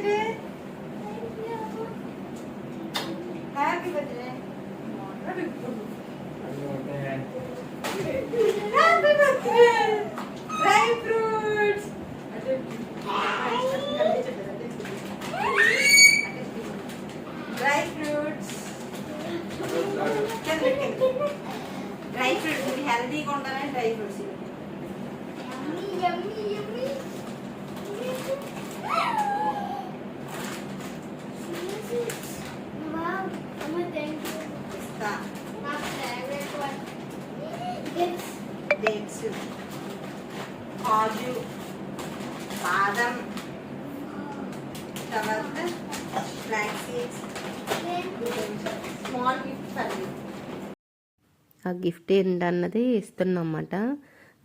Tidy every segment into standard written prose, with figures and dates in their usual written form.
Birthday. Happy birthday. Happy birthday. Dry fruits. Dry fruits. Dry fruits ఇది హెల్తీగా ఉండాలని dry fruits. Dates, కాజు, బాదం, తర్వాత flax seeds. Small gift for you. ఆ గిఫ్ట్ ఏంటన్నది ఇస్తున్నమాట.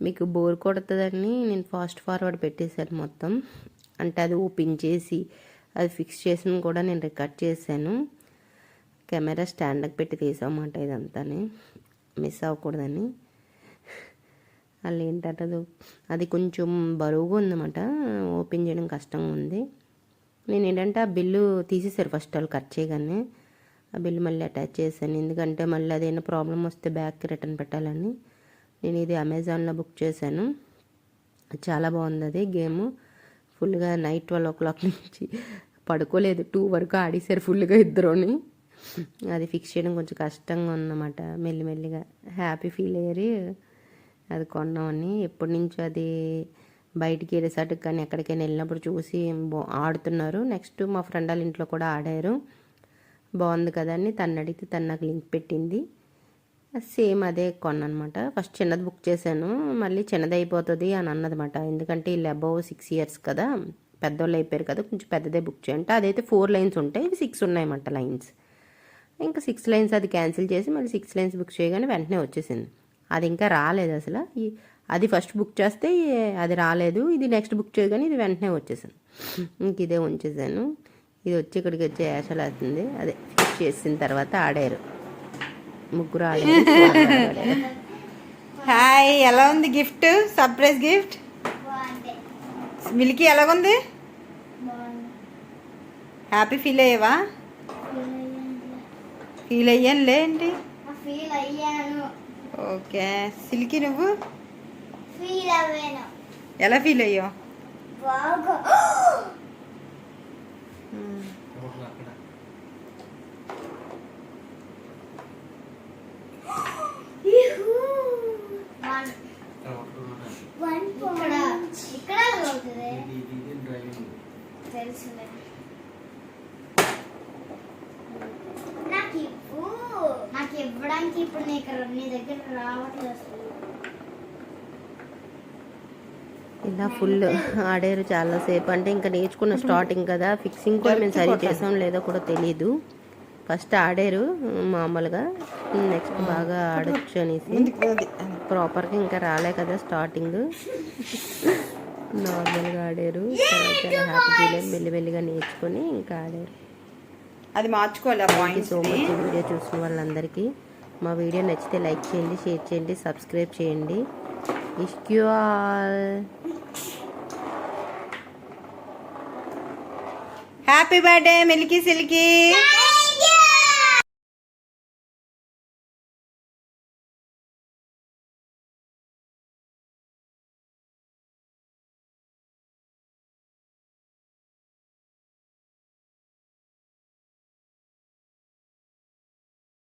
మీకు బోర్ కొడుతుందని నేను ఫాస్ట్ ఫార్వర్డ్ పెట్టేశాను మొత్తం. అంటే అది ఓపెన్ చేసి అది ఫిక్స్ చేసిన కూడా నేను రికార్డ్ చేశాను. కెమెరా స్టాండ్కి పెట్టి తీసామన్నమాట. ఇదంతా మిస్ అవ్వకూడదని. వాళ్ళు ఏంటంటే అది కొంచెం బరువుగా ఉందన్నమాట. ఓపెన్ చేయడం కష్టంగా ఉంది. నేను ఏంటంటే ఆ బిల్లు తీసేశారు ఫస్ట్ వాళ్ళు కట్ చేయగానే. ఆ బిల్లు మళ్ళీ అటాచ్ చేశాను. ఎందుకంటే మళ్ళీ అదేమైనా ప్రాబ్లం వస్తే బ్యాక్కి రిటర్న్ పెట్టాలని. నేను ఇది అమెజాన్లో బుక్ చేశాను. చాలా బాగుంది అది గేమ్. ఫుల్గా నైట్ 12 o'clock నుంచి పడుకోలేదు, 2 వరకు ఆడేశారు ఫుల్గా ఇద్దరుని. అది ఫిక్స్ చేయడం కొంచెం కష్టంగా ఉందన్నమాట. మెల్లిమెల్లిగా హ్యాపీ ఫీల్ అయ్యారు అది కొన్నామని. ఎప్పటి నుంచో అది బయటికి రిసార్ట్కి కానీ ఎక్కడికైనా వెళ్ళినప్పుడు చూసి ఆడుతున్నారు. నెక్స్ట్ మా ఫ్రెండ్ వాళ్ళ ఇంట్లో కూడా ఆడారు. బాగుంది కదా అని తను అడిగితే తను నాకు లింక్ పెట్టింది. సేమ్ అదే కొన్నమాట. ఫస్ట్ చిన్నది బుక్ చేశాను, మళ్ళీ చిన్నది అయిపోతుంది అని అన్నదన్నమాట. ఎందుకంటే వీళ్ళు అబౌవ్ 6 years కదా, పెద్దోళ్ళు అయిపోయారు కదా, కొంచెం పెద్దదే బుక్ చేయంటే. అదైతే 4 lines ఉంటాయి, ఇవి 6 ఉన్నాయన్నమాట లైన్స్. ఇంకా 6 lines అది క్యాన్సిల్ చేసి మళ్ళీ 6 lines బుక్ చేయగానే వెంటనే వచ్చేసింది. అది ఇంకా రాలేదు అసలు. అది ఫస్ట్ బుక్ చేస్తే అది రాలేదు, ఇది నెక్స్ట్ బుక్ చేయగానే ఇది వెంటనే వచ్చేసింది. ఇంక ఇదే ఉంచేసాను. ఇది వచ్చి ఇక్కడికి వచ్చి యాషలు అవుతుంది. అదే ఫిక్స్ చేసిన తర్వాత ఆడారు ముగ్గురు ఆడారు. హాయ్, ఎలా ఉంది గిఫ్ట్? Surprise gift. మిల్కీ ఎలాగుంది? హ్యాపీ ఫీల్ అయ్యావా? ఫీల్ అయ్యానులే. ఏంటి ఓకే. సిల్కీ నువ్వు ఎలా ఫీల్ అయ్యావు? నాకు ఇవ్వడానికి ఇప్పుడు నీ దగ్గర రావట్లేదు. ఇలా ఫుల్ ఆడారు చాలాసేపు. అంటే ఇంకా నేర్చుకున్న స్టార్టింగ్ కదా, ఫిక్సింగ్ కూడా మేము సరి చేసాం లేదో కూడా తెలీదు. ఫస్ట్ ఆడారు మామూలుగా, నెక్స్ట్ బాగా ఆడొచ్చు అనేసి. ప్రాపర్గా ఇంకా రాలే కదా స్టార్టింగ్, నార్మల్గా ఆడారు. చాలా హ్యాపీ ఫీల్ అయ్యి మెల్లిమెల్లిగా నేర్చుకొని ఇంకా ఆడారు. అది మార్చుకోవాలి. Thank you so much video చూసిన వాళ్ళందరికీ. మా వీడియో నచ్చితే లైక్ చేయండి, షేర్ చేయండి, సబ్స్క్రైబ్ చేయండి. ఇష్క్ you all. Happy birthday milky silky.